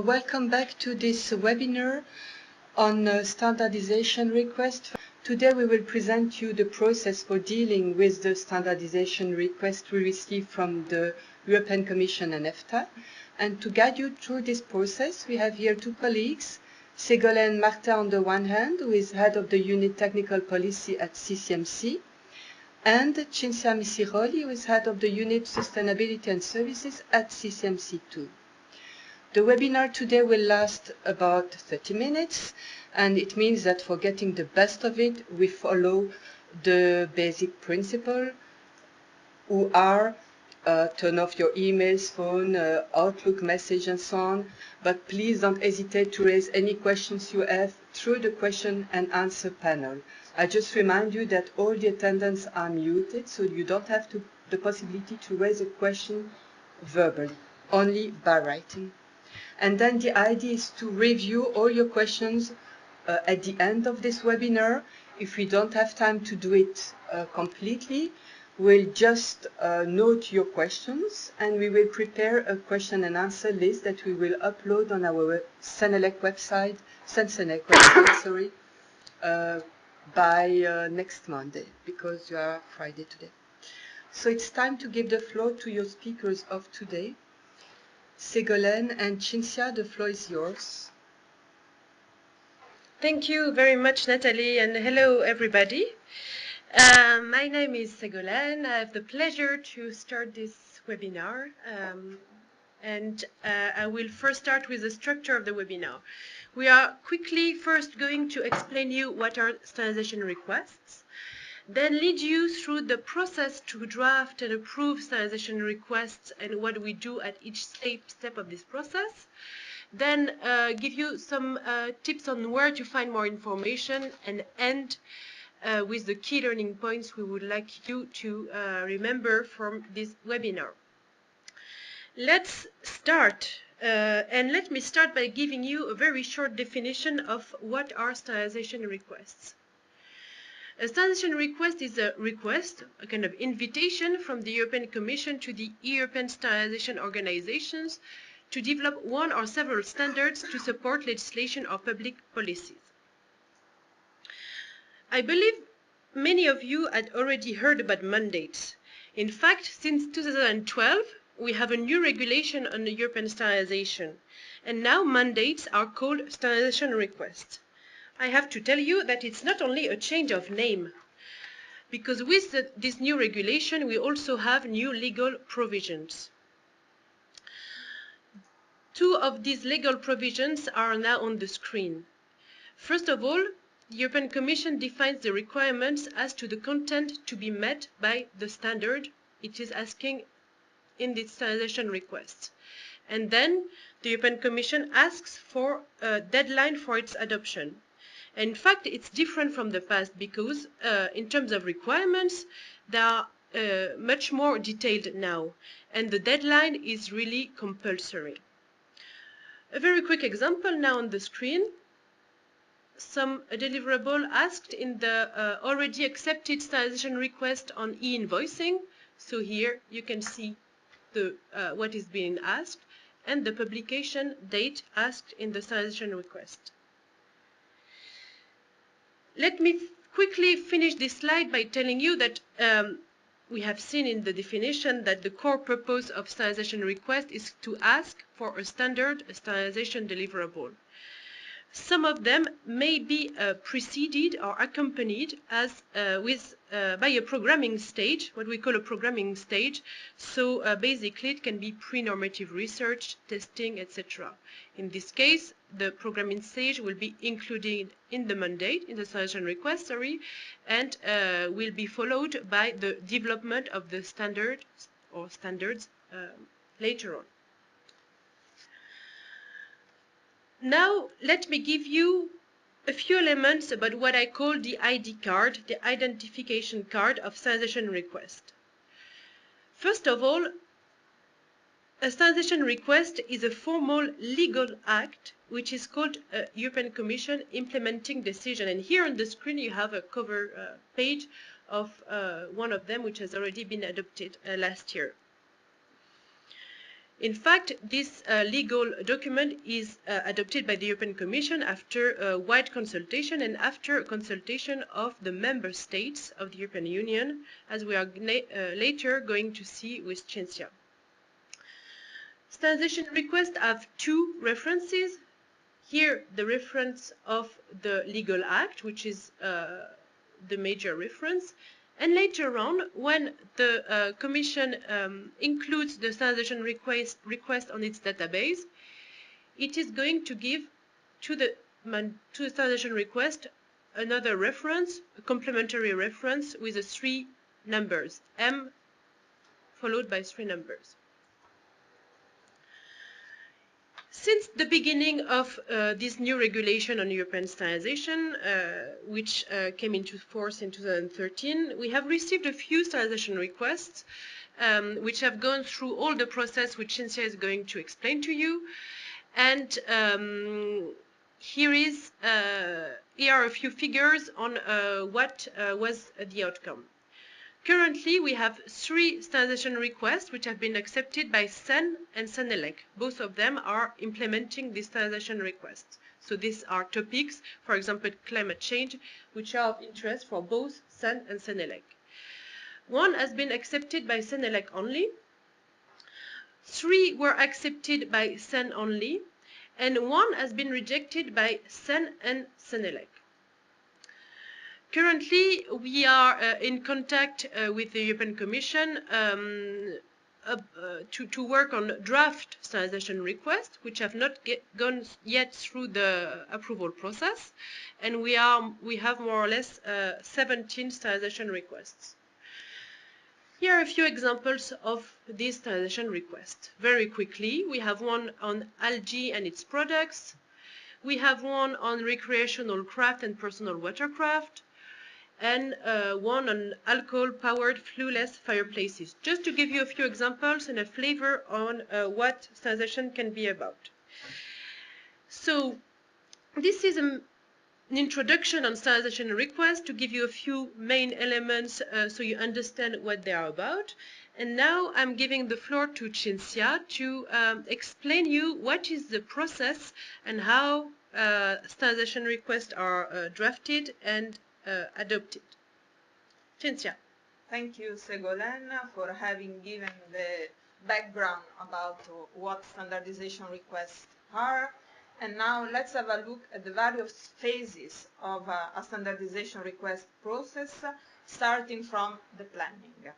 Welcome back to this webinar on standardization request. Today we will present you the process for dealing with the standardization request we received from the European Commission and EFTA. And to guide you through this process, we have here two colleagues, Ségolène Martin on the one hand, who is head of the unit technical policy at CCMC, and Cinzia Misiroli, who is head of the unit sustainability and services at CCMC2. The webinar today will last about 30 minutes, and it means that for getting the best of it, we follow the basic principle, who are turn off your emails, phone, Outlook message, and so on. But please don't hesitate to raise any questions you have through the question and answer panel. I just remind you that all the attendants are muted, so you don't have the possibility to raise a question verbally, only by writing. And then the idea is to review all your questions at the end of this webinar. If we don't have time to do it completely, we'll just note your questions, and we will prepare a question and answer list that we will upload on our CENELEC website, CEN website, sorry, by next Monday, because you are Friday today. So it's time to give the floor to your speakers of today. Ségolène and Cinzia, the floor is yours. Thank you very much, Nathalie, and hello, everybody. My name is Ségolène. I have the pleasure to start this webinar, and I will first start with the structure of the webinar. We are quickly first going to explain you what are standardization requests, then lead you through the process to draft and approve standardization requests and what we do at each step of this process. Then give you some tips on where to find more information, and end with the key learning points we would like you to remember from this webinar. Let's start, and let me start by giving you a very short definition of what are standardization requests. A standardization request is a request, a kind of invitation from the European Commission to the European standardization organizations to develop one or several standards to support legislation or public policies. I believe many of you had already heard about mandates. In fact, since 2012, we have a new regulation on the European standardization, and now mandates are called standardization requests. I have to tell you that it's not only a change of name, because with this new regulation, we also have new legal provisions. Two of these legal provisions are now on the screen. First of all, the European Commission defines the requirements as to the content to be met by the standard it is asking in the standardization request. And then the European Commission asks for a deadline for its adoption. In fact, it's different from the past because in terms of requirements, they are much more detailed now, and the deadline is really compulsory. A very quick example now on the screen. Some deliverable asked in the already accepted standardization request on e-invoicing. So here you can see what is being asked and the publication date asked in the standardization request. Let me quickly finish this slide by telling you that we have seen in the definition that the core purpose of standardization request is to ask for a standardization deliverable. Some of them may be preceded or accompanied by a programming stage, what we call a programming stage. So basically it can be pre-normative research, testing, etc. In this case, the programming stage will be included in the mandate, in the standardization request, and will be followed by the development of the standard or standards later on. Now, let me give you a few elements about what I call the ID card, the identification card of standardization request. First of all, a standardization request is a formal legal act which is called a European Commission implementing decision. And here on the screen you have a cover page of one of them which has already been adopted last year. In fact, this legal document is adopted by the European Commission after a wide consultation and after a consultation of the member states of the European Union, as we are later going to see with Cinzia. Standardization requests have two references. Here, the reference of the legal act, which is the major reference. And later on, when the Commission includes the standardization request on its database, it is going to give to the standardization request another reference, a complementary reference with the three numbers, M followed by three numbers. Since the beginning of this new regulation on European standardization, which came into force in 2013, we have received a few standardization requests, which have gone through all the process which Cinzia is going to explain to you. And here are a few figures on what was the outcome. Currently, we have 3 standardization requests which have been accepted by CEN and CENELEC. Both of them are implementing these standardization requests. So these are topics, for example, climate change, which are of interest for both CEN and CENELEC. One has been accepted by CENELEC only. 3 were accepted by CEN only. And 1 has been rejected by CEN and CENELEC. Currently, we are in contact with the European Commission to work on draft standardization requests, which have not gone yet through the approval process, and we have more or less 17 standardization requests. Here are a few examples of these standardization requests. Very quickly, we have one on algae and its products. We have one on recreational craft and personal watercraft, and one on alcohol-powered flueless fireplaces, just to give you a few examples and a flavor on what standardization can be about. So this is an introduction on standardization requests to give you a few main elements so you understand what they are about. And now I'm giving the floor to Cinzia to explain you what is the process and how standardization requests are drafted and adopted. Cinzia. Thank you, Ségolène, for having given the background about what standardization requests are. And now let's have a look at the various phases of a standardization request process, starting from the planning.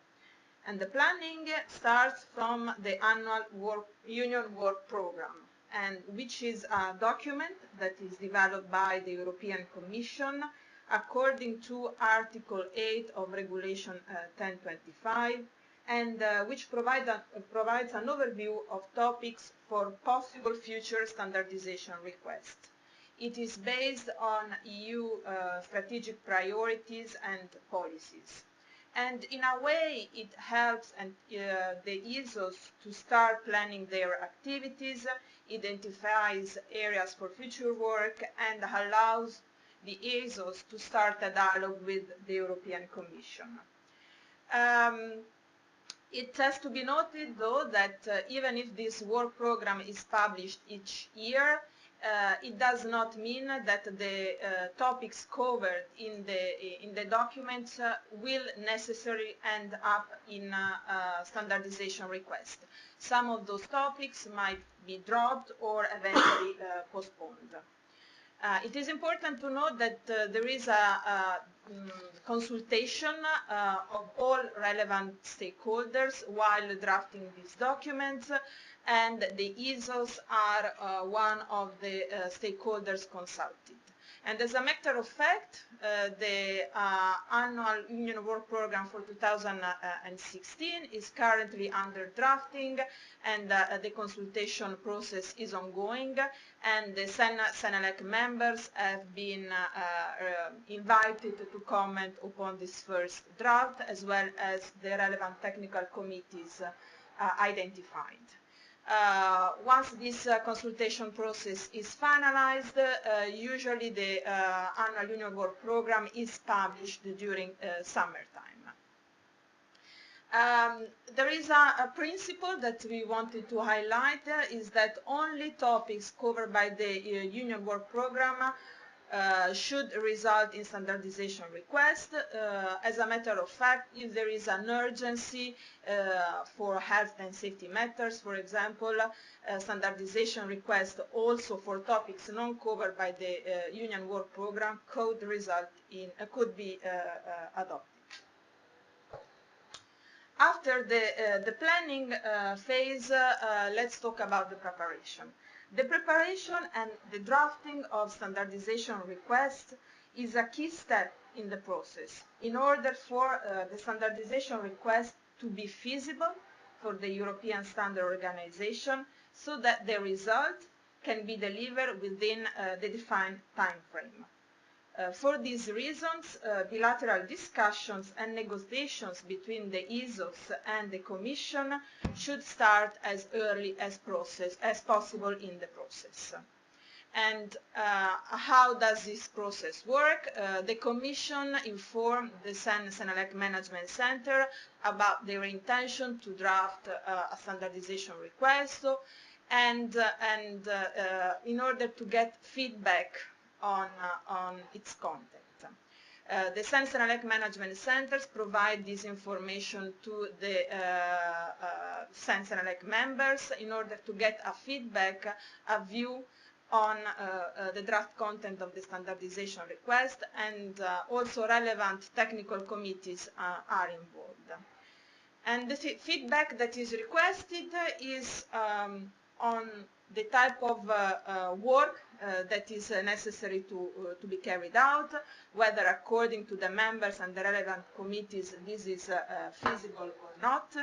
And the planning starts from the annual Union Work Program, and which is a document that is developed by the European Commission according to Article 8 of Regulation 1025, and which provides an overview of topics for possible future standardization requests. It is based on EU strategic priorities and policies. And in a way, it helps the ESOs to start planning their activities, identifies areas for future work, and allows the ESOs to start a dialogue with the European Commission. It has to be noted, though, that even if this work program is published each year, it does not mean that the topics covered in the documents will necessarily end up in a standardization request. Some of those topics might be dropped or eventually postponed. It is important to note that there is a consultation of all relevant stakeholders while drafting these documents, and the ESOs are one of the stakeholders consulted. And as a matter of fact, the annual Union Work Program for 2016 is currently under drafting, and the consultation process is ongoing, and the CENELEC members have been invited to comment upon this first draft, as well as the relevant technical committees identified. Once this consultation process is finalized, usually the annual Union Work Program is published during summertime. There is a principle that we wanted to highlight is that only topics covered by the Union Work Programme should result in standardization request. As a matter of fact, if there is an urgency for health and safety matters, for example, standardization request also for topics not covered by the Union Work Programme could be adopted. After the planning phase, let's talk about the preparation. The preparation and the drafting of standardization requests is a key step in the process in order for the standardization request to be feasible for the European Standard Organization so that the result can be delivered within the defined time frame. For these reasons, bilateral discussions and negotiations between the ESOs and the Commission should start as early as possible in the process. And how does this process work? The Commission informed the CEN and CENELEC Management Center about their intention to draft a standardization request and in order to get feedback on its content. The CEN and CENELEC Management Centers provide this information to the CEN and CENELEC members in order to get a feedback, a view on the draft content of the standardization request, and also relevant technical committees are involved. And the feedback that is requested is on the type of work that is necessary to be carried out, whether according to the members and the relevant committees this is feasible or not,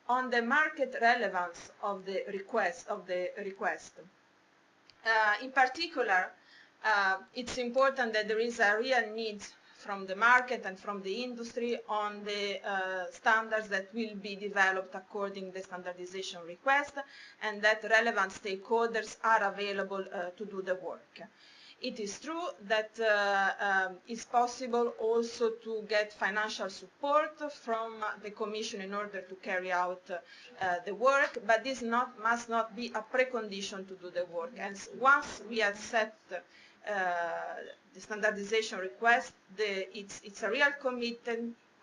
on the market relevance of the request. In particular, it's important that there is a real need from the market and from the industry on the standards that will be developed according to the standardization request, and that relevant stakeholders are available to do the work. It is true that it's possible also to get financial support from the Commission in order to carry out the work, but this must not be a precondition to do the work. And once we accept the standardization request, it's a real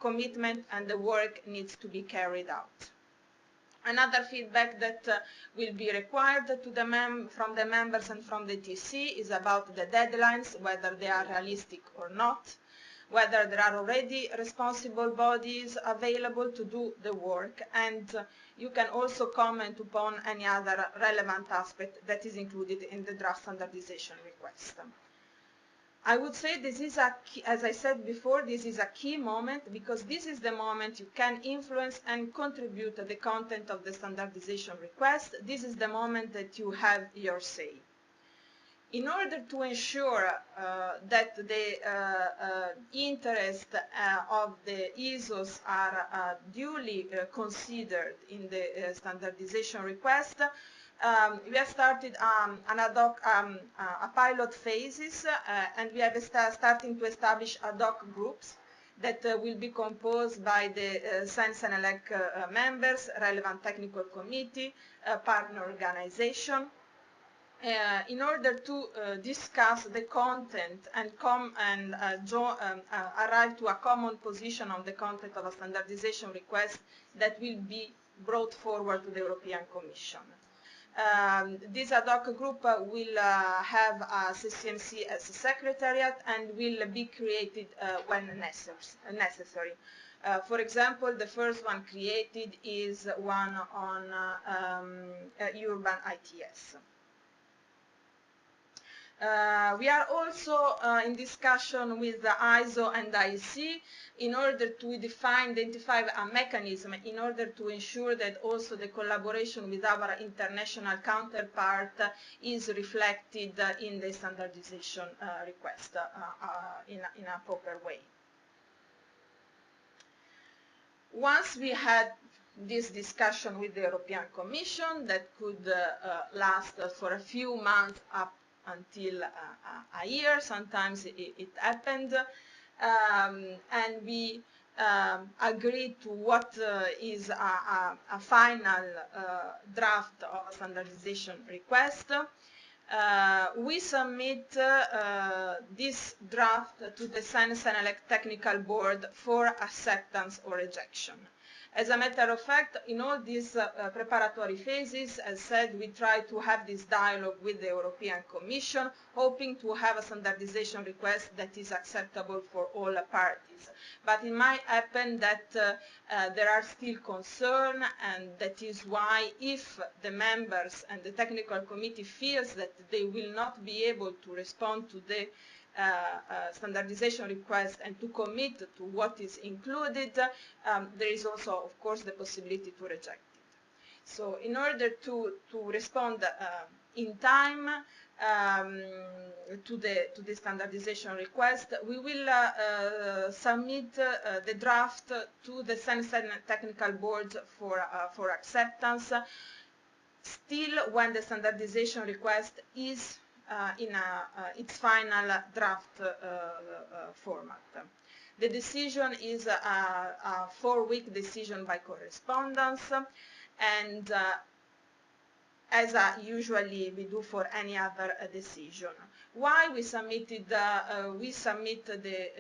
commitment and the work needs to be carried out. Another feedback that will be required from the members and from the TC is about the deadlines, whether they are realistic or not, whether there are already responsible bodies available to do the work, and you can also comment upon any other relevant aspect that is included in the draft standardization request. I would say this is a key, as I said before, this is a key moment because this is the moment you can influence and contribute to the content of the standardization request. This is the moment that you have your say. In order to ensure that the interest of the ESOs are duly considered in the standardization request, we have started a pilot phases and we have starting to establish ad hoc groups that will be composed by the CEN and CENELEC members, relevant technical committee, partner organization, in order to discuss the content and arrive to a common position on the content of a standardization request that will be brought forward to the European Commission. This ad hoc group will have a CCMC as a secretariat and will be created when necessary. For example, the first one created is one on urban ITS. We are also in discussion with the ISO and IEC in order to identify a mechanism in order to ensure that also the collaboration with our international counterpart is reflected in the standardization request in a proper way. Once we had this discussion with the European Commission that could last for a few months up until a year, sometimes it happened, and we agree to what is a final draft of standardization request. We submit this draft to the CEN and CENELEC technical board for acceptance or rejection. As a matter of fact, in all these preparatory phases, as said, we try to have this dialogue with the European Commission, hoping to have a standardization request that is acceptable for all parties. But it might happen that there are still concerns, and that is why if the members and the technical committee feels that they will not be able to respond to the standardization request and to commit to what is included, there is also, of course, the possibility to reject it. So in order to respond in time to the standardization request, we will submit the draft to the CEN technical board for acceptance, still when the standardization request is in its final draft format. The decision is a 4-week decision by correspondence, and as usually we do for any other decision. Why we submit the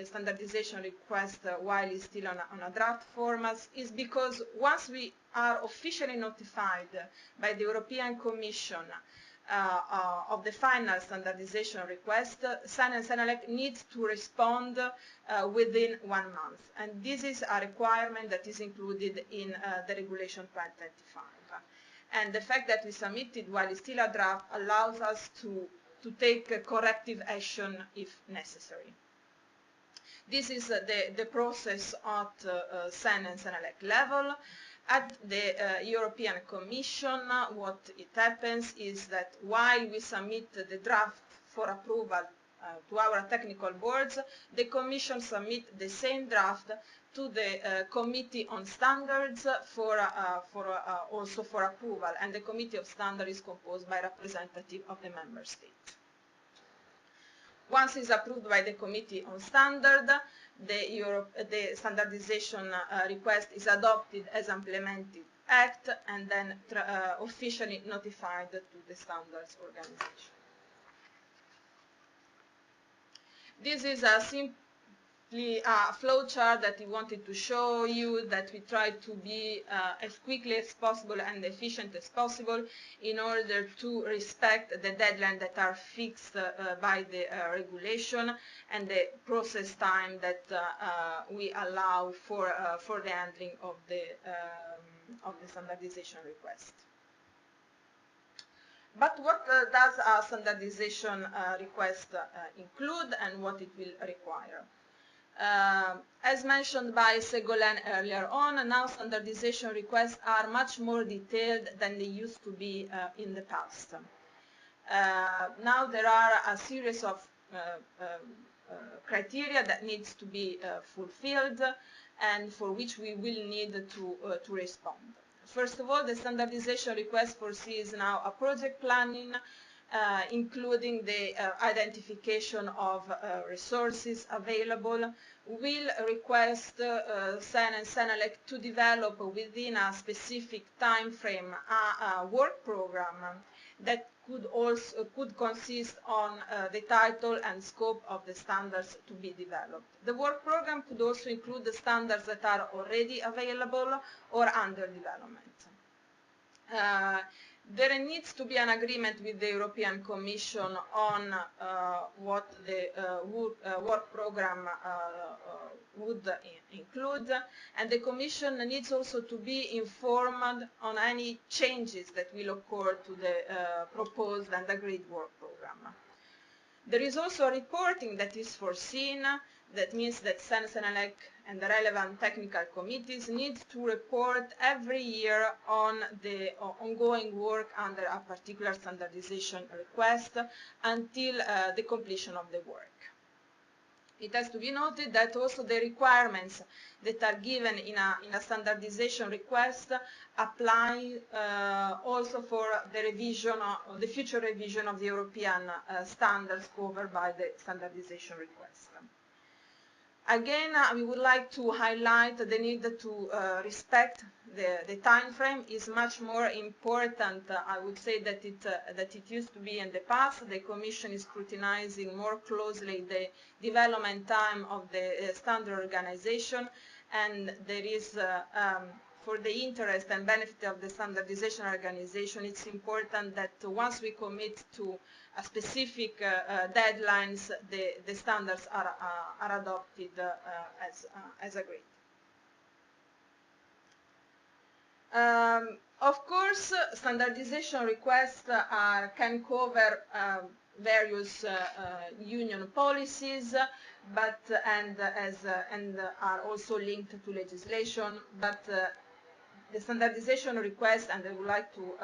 standardization request while it's still on a draft format is because once we are officially notified by the European Commission of the final standardization request, CEN and CENELEC needs to respond within 1 month. And this is a requirement that is included in the Regulation 2025. And the fact that we submitted while it's still a draft allows us to take corrective action if necessary. This is the process at CEN and CENELEC level. At the European Commission, what it happens is that while we submit the draft for approval to our technical boards, the Commission submits the same draft to the Committee on Standards also for approval, and the Committee of Standards is composed by representatives of the Member States. Once it's approved by the Committee on Standards, the standardization request is adopted as implemented act and then officially notified to the standards organization. This is simply a flowchart that we wanted to show you, that we try to be as quickly as possible and efficient as possible in order to respect the deadlines that are fixed by the regulation and the process time that we allow for the handling of the standardization request. But what does a standardization request include and what it will require? As mentioned by Ségolène earlier on, now standardization requests are much more detailed than they used to be in the past. Now there are a series of criteria that needs to be fulfilled and for which we will need to respond. First of all, the standardization request foresees now a project planning, including the identification of resources available, will request CEN and CENELEC to develop within a specific time frame a work program that could consist on the title and scope of the standards to be developed. The work program could also include the standards that are already available or under development. There needs to be an agreement with the European Commission on what the work program would include, and the Commission needs also to be informed on any changes that will occur to the proposed and agreed work program. There is also reporting that is foreseen. That means that CEN, CENELEC and the relevant technical committees need to report every year on the ongoing work under a particular standardization request until the completion of the work. It has to be noted that also the requirements that are given in a standardization request apply also for the revision, the future revision of the European standards covered by the standardization request. Again, we would like to highlight the need to respect the time frame is much more important, I would say, that it used to be in the past. The Commission is scrutinizing more closely the development time of the standard organization, and there is, for the interest and benefit of the standardization organization, it's important that once we commit to a specific deadlines, the standards are adopted as agreed. Of course, standardization requests can cover various union policies, but and are also linked to legislation. But the standardization requests, and I would like to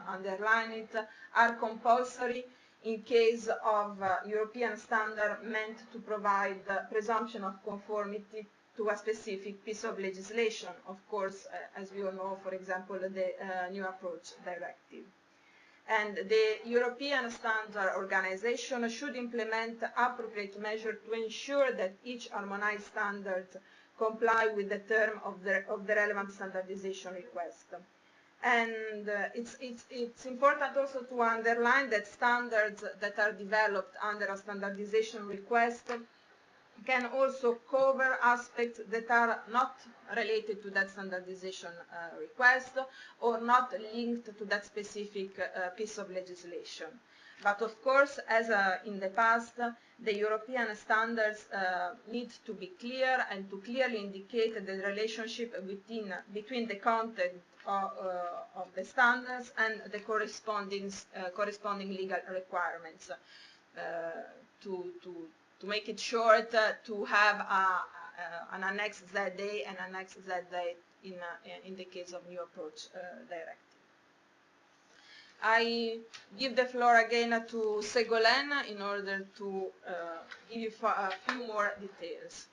underline it, are compulsory in case of European standard meant to provide presumption of conformity to a specific piece of legislation. Of course, as we all know, for example, the New Approach Directive. And the European Standard Organization should implement appropriate measures to ensure that each harmonized standard comply with the term of the relevant standardization request. And it's important also to underline that standards that are developed under a standardization request can also cover aspects that are not related to that standardization request or not linked to that specific piece of legislation. But of course, as in the past, the European standards need to be clear and to clearly indicate the relationship between the content of the standards and the corresponding legal requirements. To make it short, to have an Annex ZA and Annex ZA in the case of New Approach Directive. I give the floor again to Ségolène in order to give you a few more details.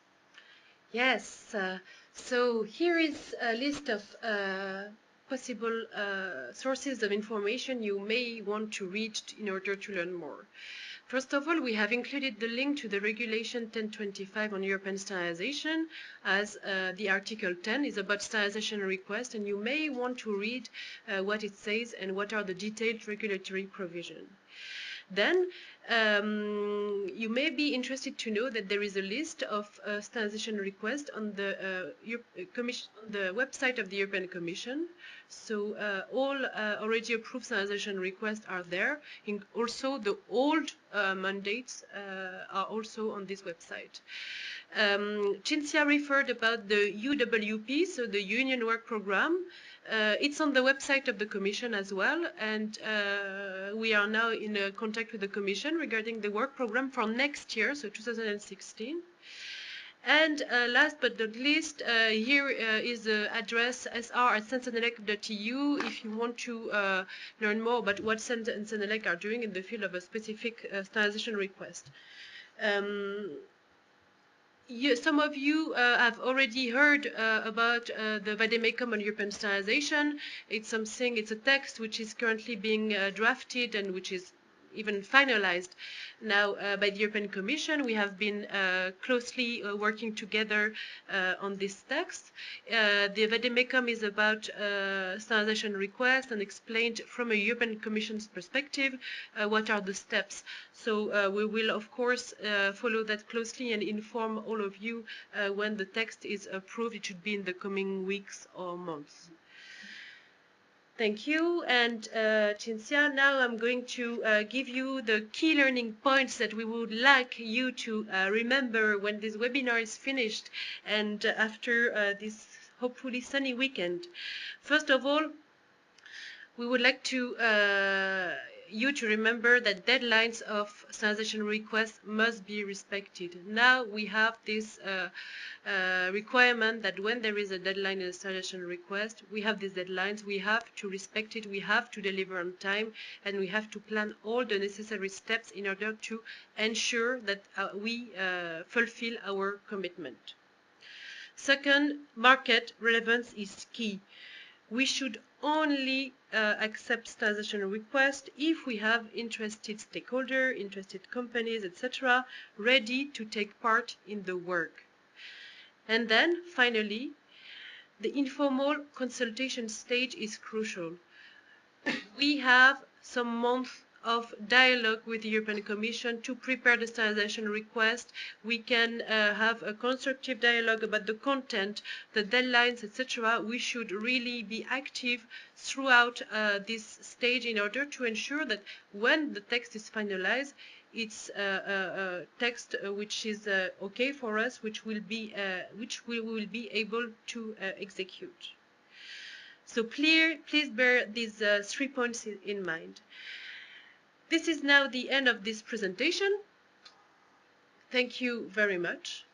Yes, so here is a list of possible sources of information you may want to read in order to learn more. First of all, we have included the link to the Regulation 1025 on European standardization, as the Article 10 is about standardization request, and you may want to read what it says and what are the detailed regulatory provisions. Then you may be interested to know that there is a list of standardization requests on the website of the European Commission. So all already approved standardization requests are there. Also, the old mandates are also on this website. Cinzia referred about the UWP, so the Union Work Programme. It's on the website of the Commission as well, and we are now in contact with the Commission regarding the work program for next year, so 2016. And last but not least, here is the address sr@CEN@CENELEC.eu if you want to learn more about what CEN and CENELEC are doing in the field of a specific standardization request. Some of you have already heard about the vademecum on European standardization. It's a text which is currently being drafted and which is even finalized now by the European Commission. We have been closely working together on this text. The vademecum is about standardization requests and explained from a European Commission's perspective what are the steps. So we will of course follow that closely and inform all of you when the text is approved. It should be in the coming weeks or months. Thank you, and Cinzia, now I'm going to give you the key learning points that we would like you to remember when this webinar is finished and after this hopefully sunny weekend. First of all, we would like to you to remember that deadlines of standardization requests must be respected. Now we have this requirement that when there is a deadline in a standardization request, we have these deadlines, we have to respect it, we have to deliver on time, and we have to plan all the necessary steps in order to ensure that we fulfill our commitment. Second, market relevance is key. We should only accept standardization requests if we have interested stakeholders, interested companies, etc., ready to take part in the work. And then, finally, the informal consultation stage is crucial. We have some months of dialogue with the European Commission to prepare the standardization request. We can have a constructive dialogue about the content, the deadlines, etc. We should really be active throughout this stage in order to ensure that when the text is finalized, it's a text which is okay for us, which we will be able to execute. So please bear these 3 points in mind. This is now the end of this presentation. Thank you very much.